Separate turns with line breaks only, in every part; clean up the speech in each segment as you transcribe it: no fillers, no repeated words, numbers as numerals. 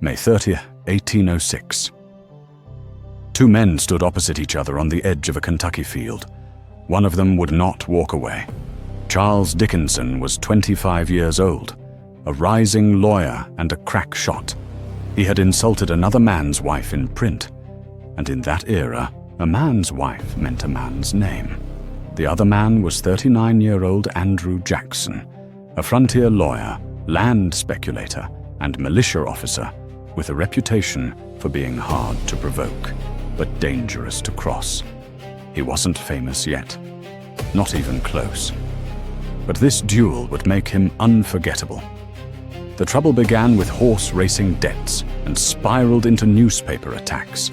May 30th, 1806. Two men stood opposite each other on the edge of a Kentucky field. One of them would not walk away. Charles Dickinson was 25 years old, a rising lawyer and a crack shot. He had insulted another man's wife in print, and in that era, a man's wife meant a man's name. The other man was 39-year-old Andrew Jackson, a frontier lawyer, land speculator, and militia officer with a reputation for being hard to provoke, but dangerous to cross. He wasn't famous yet, not even close. But this duel would make him unforgettable. The trouble began with horse racing debts and spiraled into newspaper attacks.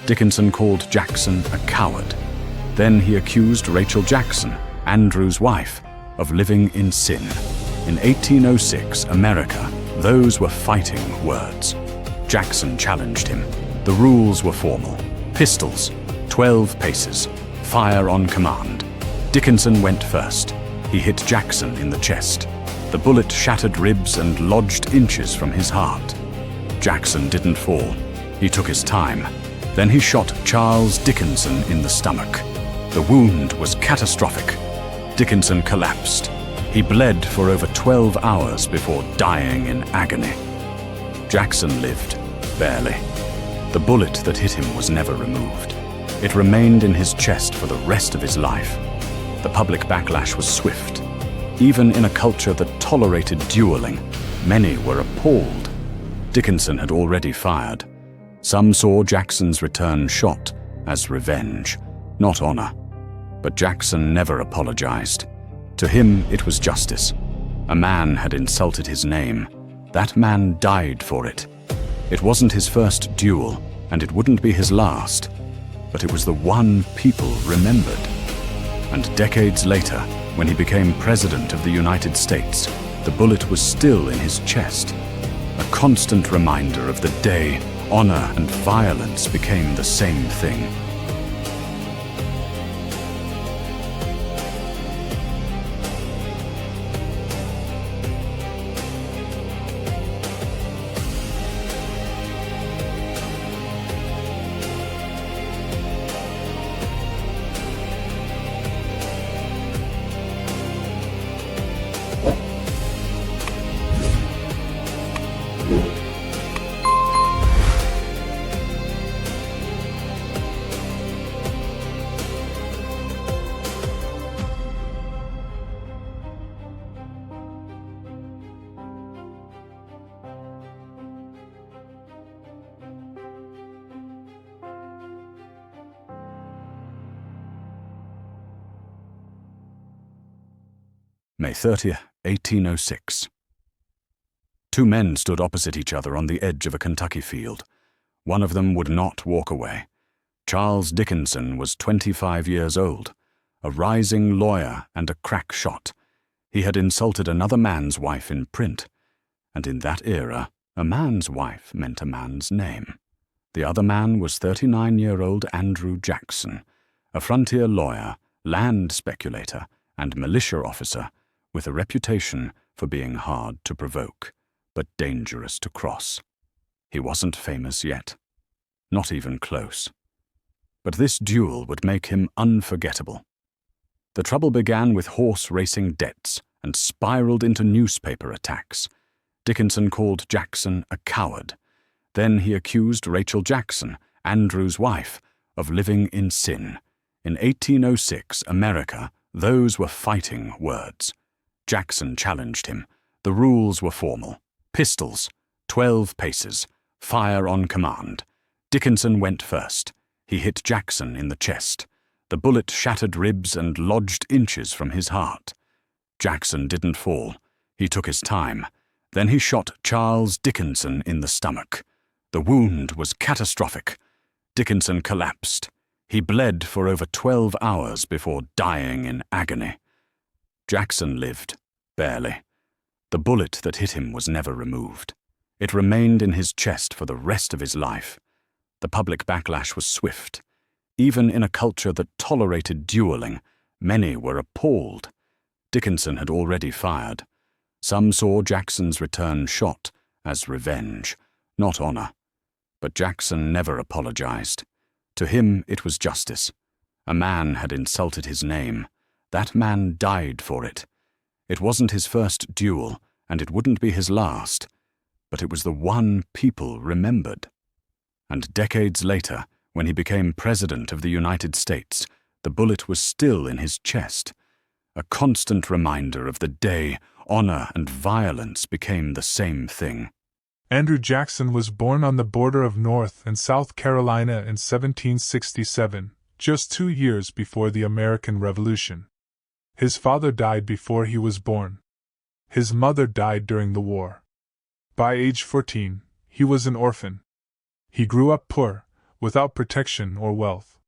Dickinson called Jackson a coward. Then he accused Rachel Jackson, Andrew's wife, of living in sin. In 1806, America, those were fighting words. Jackson challenged him. The rules were formal. Pistols, 12 paces, fire on command. Dickinson went first. He hit Jackson in the chest. The bullet shattered ribs and lodged inches from his heart. Jackson didn't fall. He took his time. Then he shot Charles Dickinson in the stomach. The wound was catastrophic. Dickinson collapsed. He bled for over 12 hours before dying in agony. Jackson lived, barely. The bullet that hit him was never removed. It remained in his chest for the rest of his life. The public backlash was swift. Even in a culture that tolerated dueling, many were appalled. Dickinson had already fired. Some saw Jackson's return shot as revenge, not honor. But Jackson never apologized. To him, it was justice. A man had insulted his name. That man died for it. It wasn't his first duel, and it wouldn't be his last. But it was the one people remembered. And decades later, when he became President of the United States, the bullet was still in his chest. A constant reminder of the day honor and violence became the same thing. May 30th, 1806. Two men stood opposite each other on the edge of a Kentucky field. One of them would not walk away. Charles Dickinson was 25 years old, a rising lawyer and a crack shot. He had insulted another man's wife in print, and in that era, a man's wife meant a man's name. The other man was 39-year-old Andrew Jackson, a frontier lawyer, land speculator, and militia officer with a reputation for being hard to provoke, but dangerous to cross. He wasn't famous yet, not even close. But this duel would make him unforgettable. The trouble began with horse racing debts and spiraled into newspaper attacks. Dickinson called Jackson a coward. Then he accused Rachel Jackson, Andrew's wife, of living in sin. In 1806, America, those were fighting words. Jackson challenged him. The rules were formal. Pistols, 12 paces, fire on command. Dickinson went first. He hit Jackson in the chest. The bullet shattered ribs and lodged inches from his heart. Jackson didn't fall. He took his time. Then he shot Charles Dickinson in the stomach. The wound was catastrophic. Dickinson collapsed. He bled for over 12 hours before dying in agony. Jackson lived, barely. The bullet that hit him was never removed. It remained in his chest for the rest of his life. The public backlash was swift. Even in a culture that tolerated dueling, many were appalled. Dickinson had already fired. Some saw Jackson's return shot as revenge, not honor. But Jackson never apologized. To him, it was justice. A man had insulted his name. That man died for it. It wasn't his first duel, and it wouldn't be his last, but it was the one people remembered. And decades later, when he became President of the United States, the bullet was still in his chest, a constant reminder of the day honor and violence became the same thing.
Andrew Jackson was born on the border of North and South Carolina in 1767, just 2 years before the American Revolution. His father died before he was born. His mother died during the war. By age 14, he was an orphan. He grew up poor, without protection or wealth.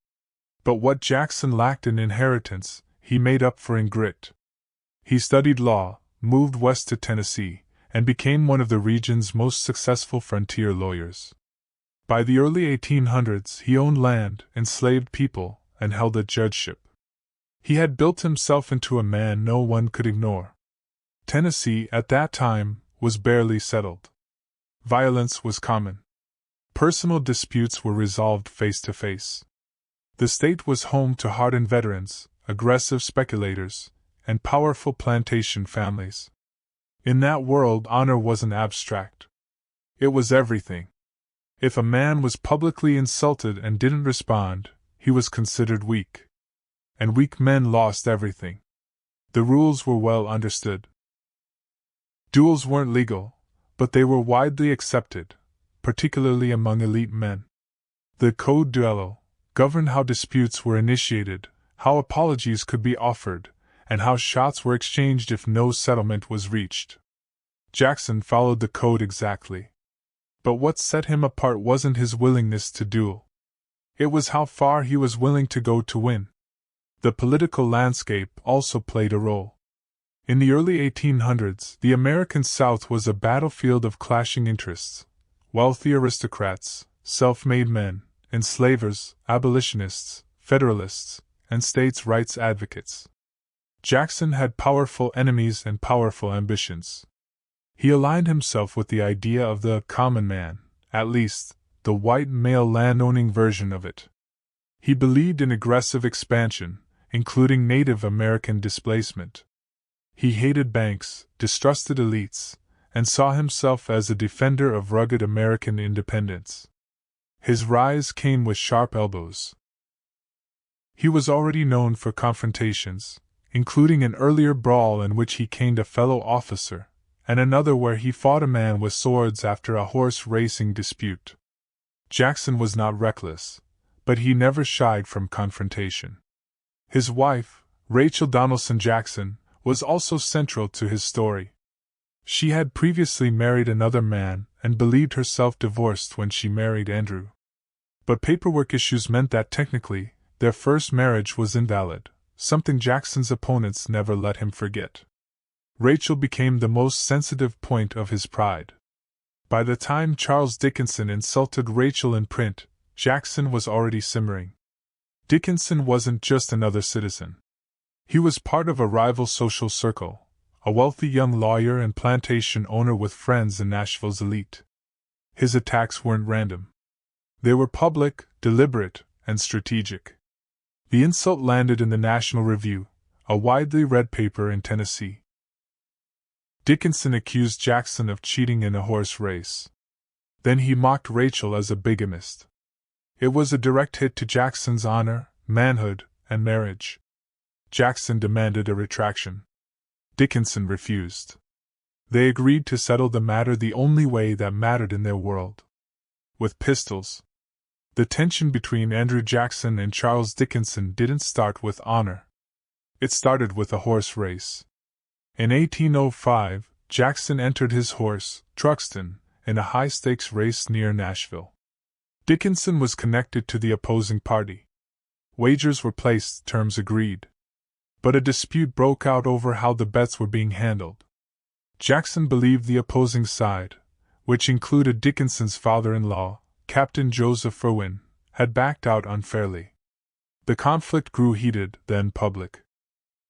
But what Jackson lacked in inheritance, he made up for in grit. He studied law, moved west to Tennessee, and became one of the region's most successful frontier lawyers. By the early 1800s, he owned land, enslaved people, and held a judgeship. He had built himself into a man no one could ignore. Tennessee, at that time, was barely settled. Violence was common. Personal disputes were resolved face to face. The state was home to hardened veterans, aggressive speculators, and powerful plantation families. In that world, honor wasn't abstract. It was everything. If a man was publicly insulted and didn't respond, he was considered weak. And weak men lost everything. The rules were well understood. Duels weren't legal, but they were widely accepted, particularly among elite men. The Code Duel governed how disputes were initiated, how apologies could be offered, and how shots were exchanged if no settlement was reached. Jackson followed the code exactly. But what set him apart wasn't his willingness to duel. It was how far he was willing to go to win. The political landscape also played a role. In the early 1800s, the American South was a battlefield of clashing interests: wealthy aristocrats, self-made men, enslavers, abolitionists, Federalists, and states' rights advocates. Jackson had powerful enemies and powerful ambitions. He aligned himself with the idea of the common man, at least, the white male land-owning version of it. He believed in aggressive expansion, including Native American displacement. He hated banks, distrusted elites, and saw himself as a defender of rugged American independence. His rise came with sharp elbows. He was already known for confrontations, including an earlier brawl in which he caned a fellow officer, and another where he fought a man with swords after a horse racing dispute. Jackson was not reckless, but he never shied from confrontation. His wife, Rachel Donaldson Jackson, was also central to his story. She had previously married another man and believed herself divorced when she married Andrew. But paperwork issues meant that technically, their first marriage was invalid, something Jackson's opponents never let him forget. Rachel became the most sensitive point of his pride. By the time Charles Dickinson insulted Rachel in print, Jackson was already simmering. Dickinson wasn't just another citizen. He was part of a rival social circle, a wealthy young lawyer and plantation owner with friends in Nashville's elite. His attacks weren't random. They were public, deliberate, and strategic. The insult landed in the National Review, a widely read paper in Tennessee. Dickinson accused Jackson of cheating in a horse race. Then he mocked Rachel as a bigamist. It was a direct hit to Jackson's honor, manhood, and marriage. Jackson demanded a retraction. Dickinson refused. They agreed to settle the matter the only way that mattered in their world: with pistols. The tension between Andrew Jackson and Charles Dickinson didn't start with honor. It started with a horse race. In 1805, Jackson entered his horse, Truxton, in a high-stakes race near Nashville. Dickinson was connected to the opposing party. Wagers were placed, terms agreed. But a dispute broke out over how the bets were being handled. Jackson believed the opposing side, which included Dickinson's father-in-law, Captain Joseph Irwin, had backed out unfairly. The conflict grew heated, then public.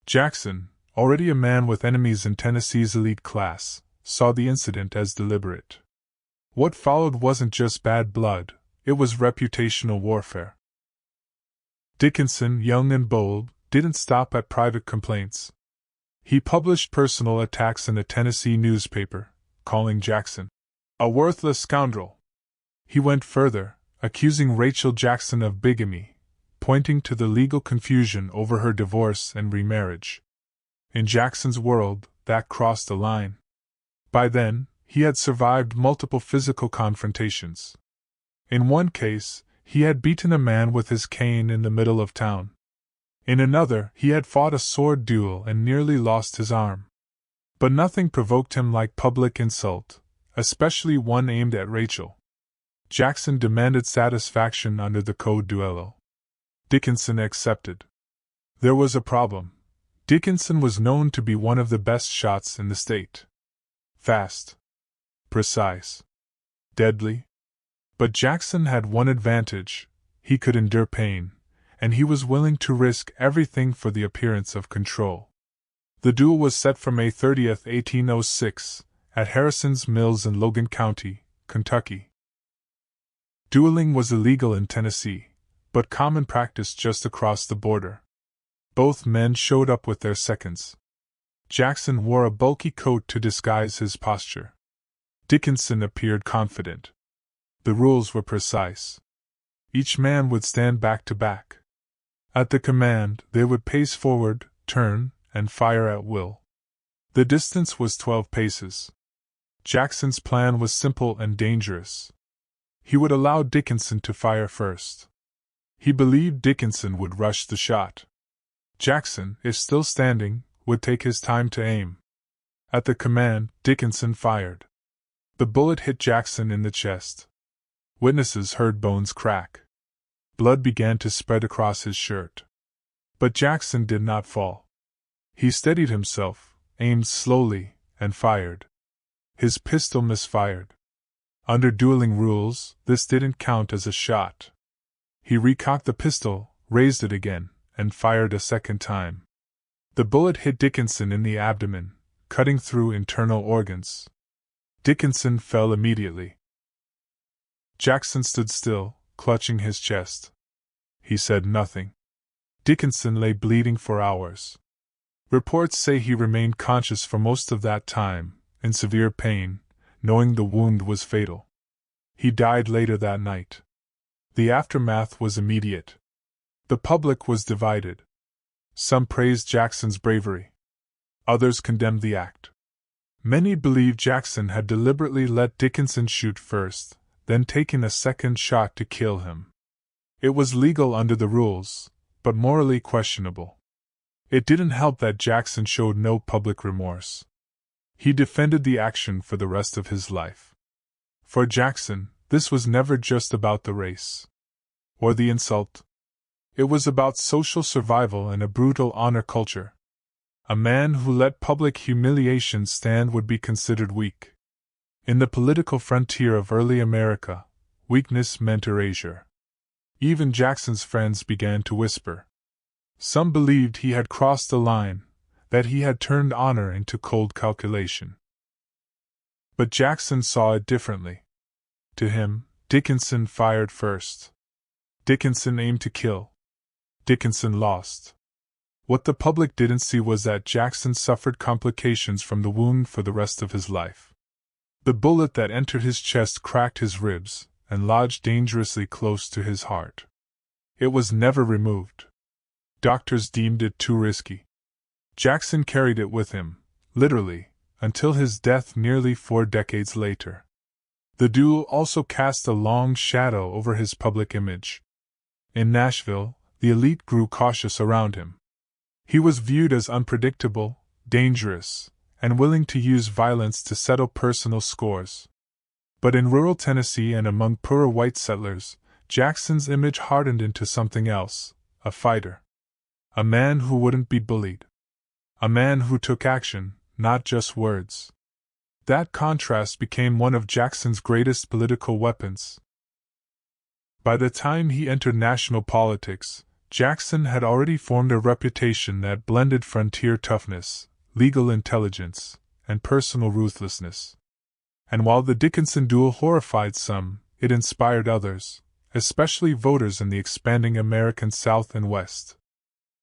Jackson, already a man with enemies in Tennessee's elite class, saw the incident as deliberate. What followed wasn't just bad blood, it was reputational warfare. Dickinson, young and bold, didn't stop at private complaints. He published personal attacks in a Tennessee newspaper, calling Jackson a worthless scoundrel. He went further, accusing Rachel Jackson of bigamy, pointing to the legal confusion over her divorce and remarriage. In Jackson's world, that crossed a line. By then, he had survived multiple physical confrontations. In one case, he had beaten a man with his cane in the middle of town. In another, he had fought a sword duel and nearly lost his arm. But nothing provoked him like public insult, especially one aimed at Rachel. Jackson demanded satisfaction under the code duello. Dickinson accepted. There was a problem. Dickinson was known to be one of the best shots in the state. Fast. Precise. Deadly. But Jackson had one advantage: he could endure pain, and he was willing to risk everything for the appearance of control. The duel was set for May 30, 1806, at Harrison's Mills in Logan County, Kentucky. Dueling was illegal in Tennessee, but common practice just across the border. Both men showed up with their seconds. Jackson wore a bulky coat to disguise his posture. Dickinson appeared confident. The rules were precise. Each man would stand back to back. At the command, they would pace forward, turn, and fire at will. The distance was 12 paces. Jackson's plan was simple and dangerous. He would allow Dickinson to fire first. He believed Dickinson would rush the shot. Jackson, if still standing, would take his time to aim. At the command, Dickinson fired. The bullet hit Jackson in the chest. Witnesses heard bones crack. Blood began to spread across his shirt. But Jackson did not fall. He steadied himself, aimed slowly, and fired. His pistol misfired. Under dueling rules, this didn't count as a shot. He recocked the pistol, raised it again, and fired a second time. The bullet hit Dickinson in the abdomen, cutting through internal organs. Dickinson fell immediately. Jackson stood still, clutching his chest. He said nothing. Dickinson lay bleeding for hours. Reports say he remained conscious for most of that time, in severe pain, knowing the wound was fatal. He died later that night. The aftermath was immediate. The public was divided. Some praised Jackson's bravery. Others condemned the act. Many believed Jackson had deliberately let Dickinson shoot first, then taken a second shot to kill him. It was legal under the rules, but morally questionable. It didn't help that Jackson showed no public remorse. He defended the action for the rest of his life. For Jackson, this was never just about the race or the insult. It was about social survival and a brutal honor culture. A man who let public humiliation stand would be considered weak. In the political frontier of early America, weakness meant erasure. Even Jackson's friends began to whisper. Some believed he had crossed the line, that he had turned honor into cold calculation. But Jackson saw it differently. To him, Dickinson fired first. Dickinson aimed to kill. Dickinson lost. What the public didn't see was that Jackson suffered complications from the wound for the rest of his life. The bullet that entered his chest cracked his ribs and lodged dangerously close to his heart. It was never removed. Doctors deemed it too risky. Jackson carried it with him, literally, until his death nearly 4 decades later. The duel also cast a long shadow over his public image. In Nashville, the elite grew cautious around him. He was viewed as unpredictable, dangerous, and willing to use violence to settle personal scores. But in rural Tennessee and among poorer white settlers, Jackson's image hardened into something else: a fighter. A man who wouldn't be bullied. A man who took action, not just words. That contrast became one of Jackson's greatest political weapons. By the time he entered national politics, Jackson had already formed a reputation that blended frontier toughness, legal intelligence, and personal ruthlessness. And while the Dickinson duel horrified some, it inspired others, especially voters in the expanding American South and West.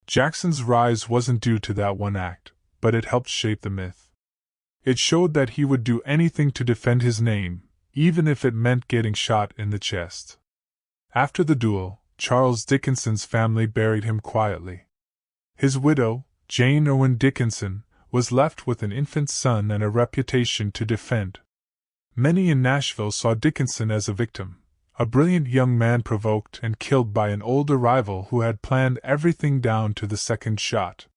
Jackson's rise wasn't due to that one act, but it helped shape the myth. It showed that he would do anything to defend his name, even if it meant getting shot in the chest. After the duel, Charles Dickinson's family buried him quietly. His widow, Jane Irwin Dickinson, was left with an infant son and a reputation to defend. Many in Nashville saw Dickinson as a victim, a brilliant young man provoked and killed by an older rival who had planned everything down to the second shot.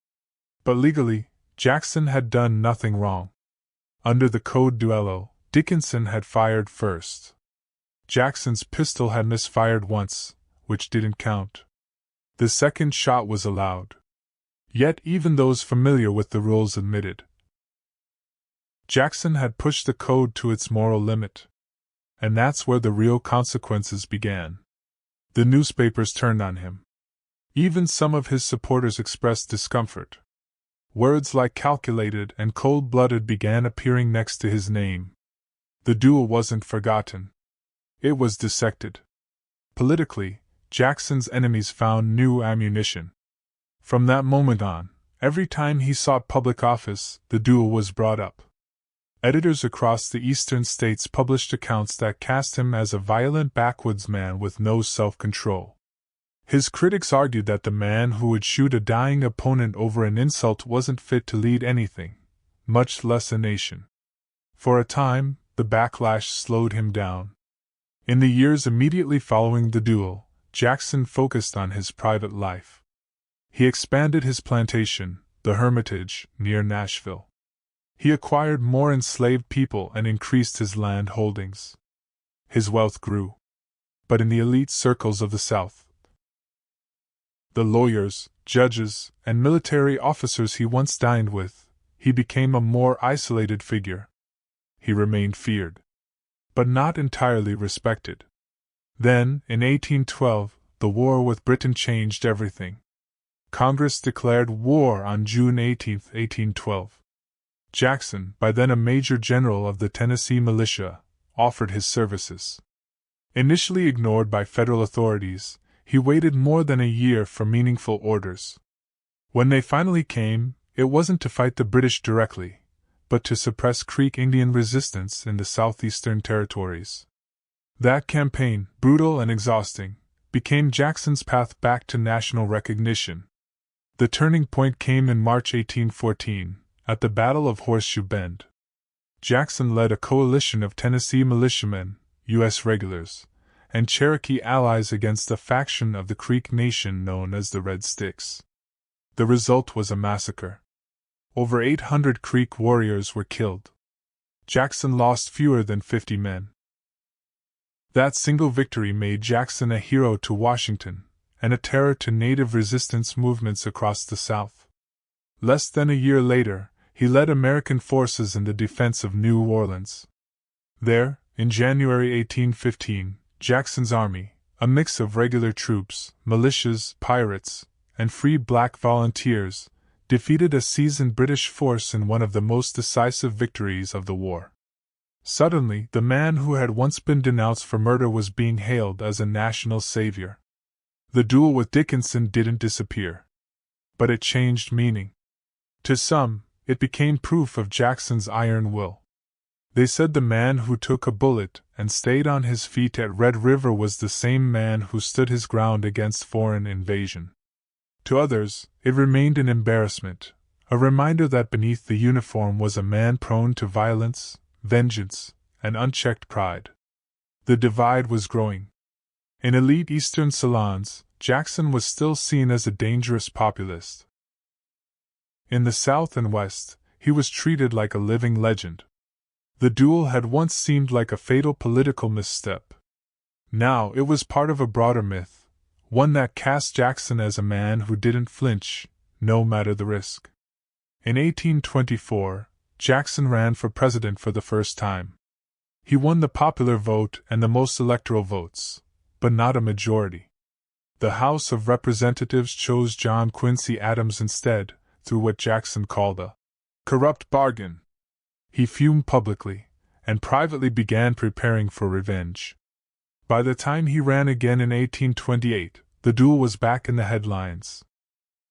But legally, Jackson had done nothing wrong. Under the code Duello, Dickinson had fired first. Jackson's pistol had misfired once, which didn't count. The second shot was allowed. Yet even those familiar with the rules admitted Jackson had pushed the code to its moral limit. And that's where the real consequences began. The newspapers turned on him. Even some of his supporters expressed discomfort. Words like calculated and cold-blooded began appearing next to his name. The duel wasn't forgotten. It was dissected. Politically, Jackson's enemies found new ammunition. From that moment on, every time he sought public office, the duel was brought up. Editors across the eastern states published accounts that cast him as a violent backwoodsman with no self-control. His critics argued that the man who would shoot a dying opponent over an insult wasn't fit to lead anything, much less a nation. For a time, the backlash slowed him down. In the years immediately following the duel, Jackson focused on his private life. He expanded his plantation, the Hermitage, near Nashville. He acquired more enslaved people and increased his land holdings. His wealth grew. But in the elite circles of the South, the lawyers, judges, and military officers he once dined with, he became a more isolated figure. He remained feared, but not entirely respected. Then, in 1812, the war with Britain changed everything. Congress declared war on June 18, 1812. Jackson, by then a major general of the Tennessee militia, offered his services. Initially ignored by federal authorities, he waited more than a year for meaningful orders. When they finally came, it wasn't to fight the British directly, but to suppress Creek Indian resistance in the southeastern territories. That campaign, brutal and exhausting, became Jackson's path back to national recognition. The turning point came in March 1814, at the Battle of Horseshoe Bend. Jackson led a coalition of Tennessee militiamen, U.S. regulars, and Cherokee allies against a faction of the Creek Nation known as the Red Sticks. The result was a massacre. Over 800 Creek warriors were killed. Jackson lost fewer than 50 men. That single victory made Jackson a hero to Washington, and a terror to native resistance movements across the South. Less than a year later, he led American forces in the defense of New Orleans. There, in January 1815, Jackson's army, a mix of regular troops, militias, pirates, and free black volunteers, defeated a seasoned British force in one of the most decisive victories of the war. Suddenly, the man who had once been denounced for murder was being hailed as a national savior. The duel with Dickinson didn't disappear. But it changed meaning. To some, it became proof of Jackson's iron will. They said the man who took a bullet and stayed on his feet at Red River was the same man who stood his ground against foreign invasion. To others, it remained an embarrassment, a reminder that beneath the uniform was a man prone to violence, vengeance, and unchecked pride. The divide was growing. In elite Eastern salons, Jackson was still seen as a dangerous populist. In the South and West, he was treated like a living legend. The duel had once seemed like a fatal political misstep. Now it was part of a broader myth, one that cast Jackson as a man who didn't flinch, no matter the risk. In 1824, Jackson ran for president for the first time. He won the popular vote and the most electoral votes, but not a majority. The House of Representatives chose John Quincy Adams instead, through what Jackson called a corrupt bargain. He fumed publicly, and privately began preparing for revenge. By the time he ran again in 1828, the duel was back in the headlines.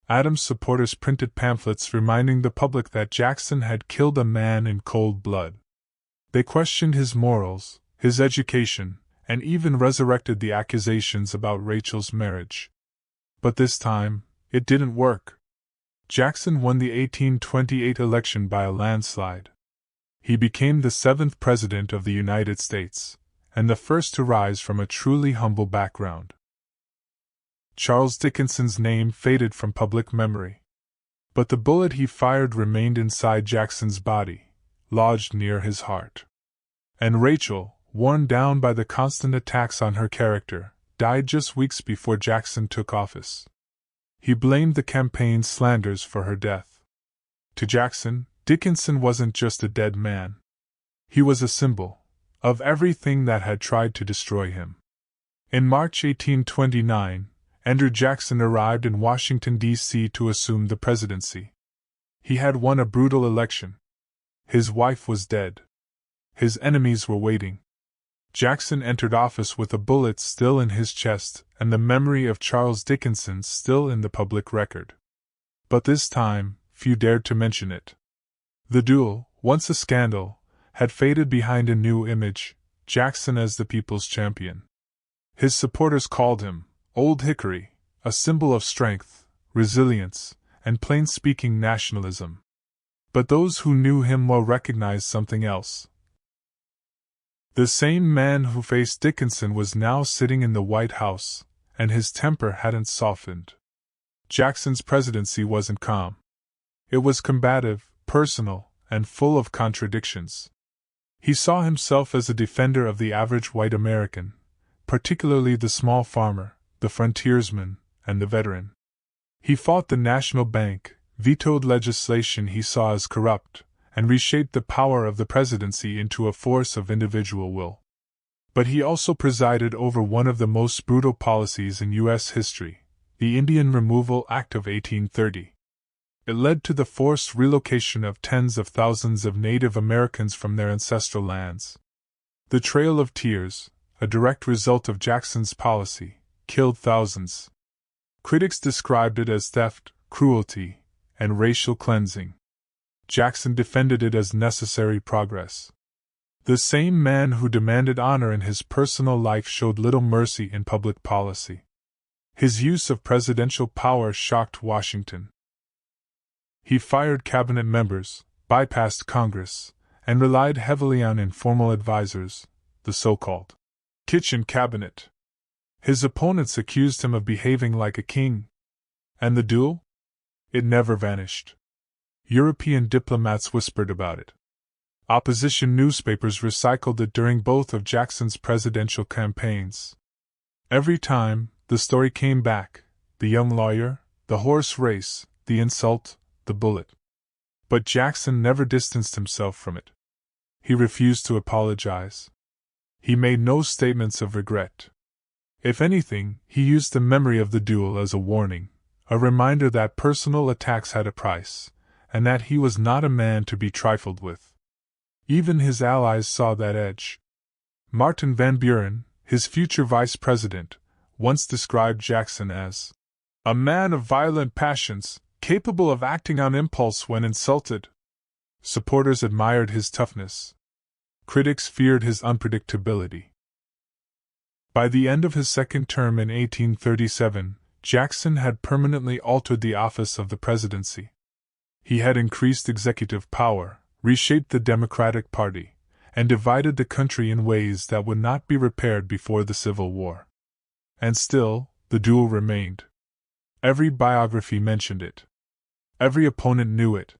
Adams' supporters printed pamphlets reminding the public that Jackson had killed a man in cold blood. They questioned his morals, his education, and even resurrected the accusations about Rachel's marriage. But this time, it didn't work. Jackson won the 1828 election by a landslide. He became the 7th President of the United States, and the first to rise from a truly humble background. Charles Dickinson's name faded from public memory. But the bullet he fired remained inside Jackson's body, lodged near his heart. And Rachel, worn down by the constant attacks on her character, died just weeks before Jackson took office. He blamed the campaign's slanders for her death. To Jackson, Dickinson wasn't just a dead man. He was a symbol of everything that had tried to destroy him. In March 1829, Andrew Jackson arrived in Washington, D.C. to assume the presidency. He had won a brutal election. His wife was dead. His enemies were waiting. Jackson entered office with a bullet still in his chest and the memory of Charles Dickinson still in the public record. But this time, few dared to mention it. The duel, once a scandal, had faded behind a new image, Jackson as the people's champion. His supporters called him Old Hickory, a symbol of strength, resilience, and plain-speaking nationalism. But those who knew him well recognized something else. The same man who faced Dickinson was now sitting in the White House, and his temper hadn't softened. Jackson's presidency wasn't calm. It was combative, personal, and full of contradictions. He saw himself as a defender of the average white American, particularly the small farmer, the frontiersman, and the veteran. He fought the National Bank, vetoed legislation he saw as corrupt, and reshaped the power of the presidency into a force of individual will. But he also presided over one of the most brutal policies in U.S. history, the Indian Removal Act of 1830. It led to the forced relocation of tens of thousands of Native Americans from their ancestral lands. The Trail of Tears, a direct result of Jackson's policy, killed thousands. Critics described it as theft, cruelty, and racial cleansing. Jackson defended it as necessary progress. The same man who demanded honor in his personal life showed little mercy in public policy. His use of presidential power shocked Washington. He fired cabinet members, bypassed Congress, and relied heavily on informal advisors, the so-called kitchen cabinet. His opponents accused him of behaving like a king. And the duel? It never vanished. European diplomats whispered about it. Opposition newspapers recycled it during both of Jackson's presidential campaigns. Every time, the story came back: the young lawyer, the horse race, the insult, the bullet. But Jackson never distanced himself from it. He refused to apologize. He made no statements of regret. If anything, he used the memory of the duel as a warning, a reminder that personal attacks had a price, and that he was not a man to be trifled with. Even his allies saw that edge. Martin Van Buren, his future vice president, once described Jackson as a man of violent passions, capable of acting on impulse when insulted. Supporters admired his toughness. Critics feared his unpredictability. By the end of his second term in 1837, Jackson had permanently altered the office of the presidency. He had increased executive power, reshaped the Democratic Party, and divided the country in ways that would not be repaired before the Civil War. And still, the duel remained. Every biography mentioned it. Every opponent knew it.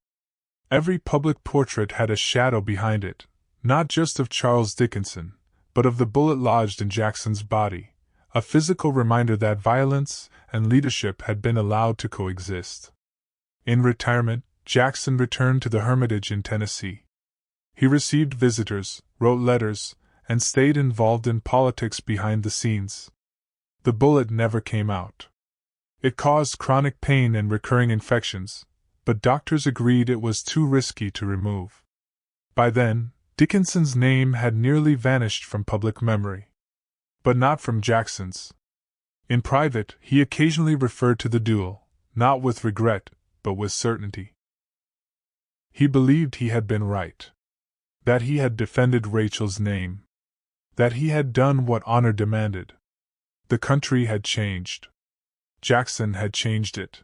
Every public portrait had a shadow behind it, not just of Charles Dickinson, but of the bullet lodged in Jackson's body, a physical reminder that violence and leadership had been allowed to coexist. In retirement, Jackson returned to the Hermitage in Tennessee. He received visitors, wrote letters, and stayed involved in politics behind the scenes. The bullet never came out. It caused chronic pain and recurring infections, but doctors agreed it was too risky to remove. By then, Dickinson's name had nearly vanished from public memory. But not from Jackson's. In private, he occasionally referred to the duel, not with regret, but with certainty. He believed he had been right. That he had defended Rachel's name. That he had done what honor demanded. The country had changed. Jackson had changed it.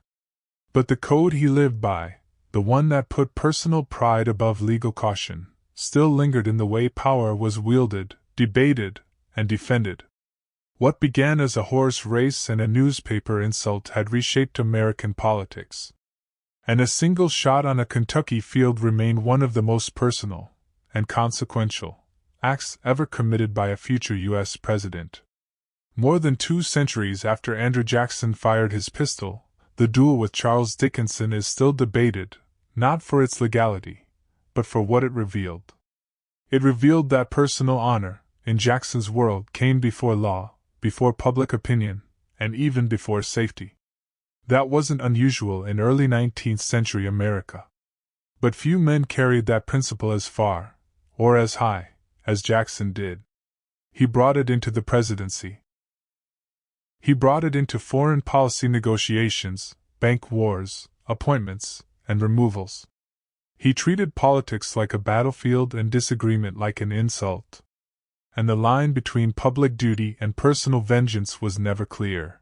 But the code he lived by, the one that put personal pride above legal caution, still lingered in the way power was wielded, debated, and defended. What began as a horse race and a newspaper insult had reshaped American politics. And a single shot on a Kentucky field remained one of the most personal, and consequential, acts ever committed by a future U.S. president. More than 2 centuries after Andrew Jackson fired his pistol, the duel with Charles Dickinson is still debated, not for its legality, but for what it revealed. It revealed that personal honor, in Jackson's world, came before law, before public opinion, and even before safety. That wasn't unusual in early 19th century America. But few men carried that principle as far, or as high, as Jackson did. He brought it into the presidency. He brought it into foreign policy negotiations, bank wars, appointments, and removals. He treated politics like a battlefield and disagreement like an insult. And the line between public duty and personal vengeance was never clear.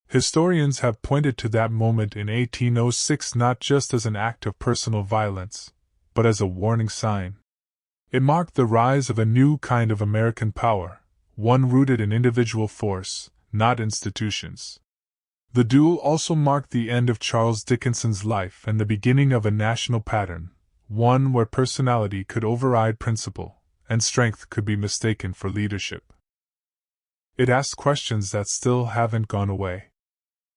Historians have pointed to that moment in 1806 not just as an act of personal violence, but as a warning sign. It marked the rise of a new kind of American power, one rooted in individual force, not institutions. The duel also marked the end of Charles Dickinson's life and the beginning of a national pattern, one where personality could override principle, and strength could be mistaken for leadership. It asked questions that still haven't gone away.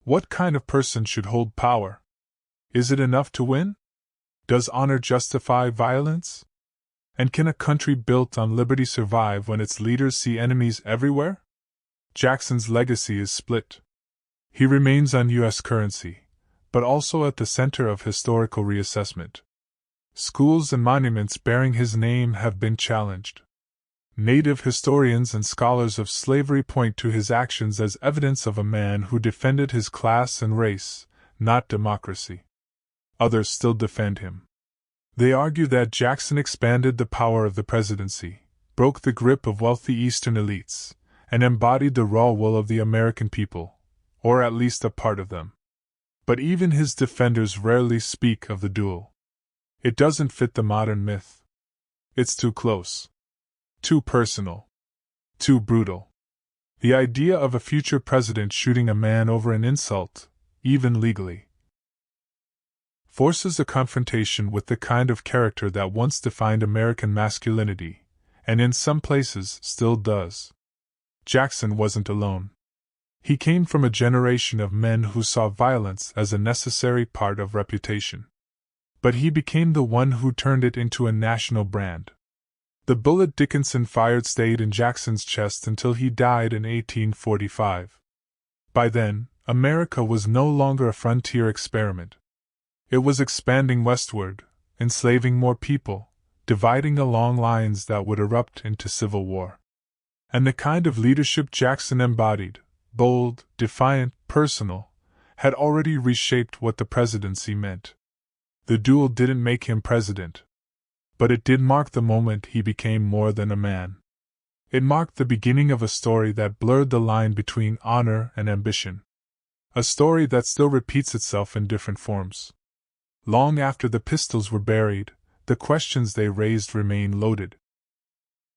What kind of person should hold power? Is it enough to win? Does honor justify violence? And can a country built on liberty survive when its leaders see enemies everywhere? Jackson's legacy is split. He remains on U.S. currency, but also at the center of historical reassessment. Schools and monuments bearing his name have been challenged. Native historians and scholars of slavery point to his actions as evidence of a man who defended his class and race, not democracy. Others still defend him. They argue that Jackson expanded the power of the presidency, broke the grip of wealthy Eastern elites, and embodied the raw will of the American people, or at least a part of them. But even his defenders rarely speak of the duel. It doesn't fit the modern myth. It's too close. Too personal. Too brutal. The idea of a future president shooting a man over an insult, even legally, forces a confrontation with the kind of character that once defined American masculinity, and in some places still does. Jackson wasn't alone. He came from a generation of men who saw violence as a necessary part of reputation. But he became the one who turned it into a national brand. The bullet Dickinson fired stayed in Jackson's chest until he died in 1845. By then, America was no longer a frontier experiment. It was expanding westward, enslaving more people, dividing along lines that would erupt into civil war. And the kind of leadership Jackson embodied, bold, defiant, personal, had already reshaped what the presidency meant. The duel didn't make him president. But it did mark the moment he became more than a man. It marked the beginning of a story that blurred the line between honor and ambition. A story that still repeats itself in different forms. Long after the pistols were buried, the questions they raised remain loaded.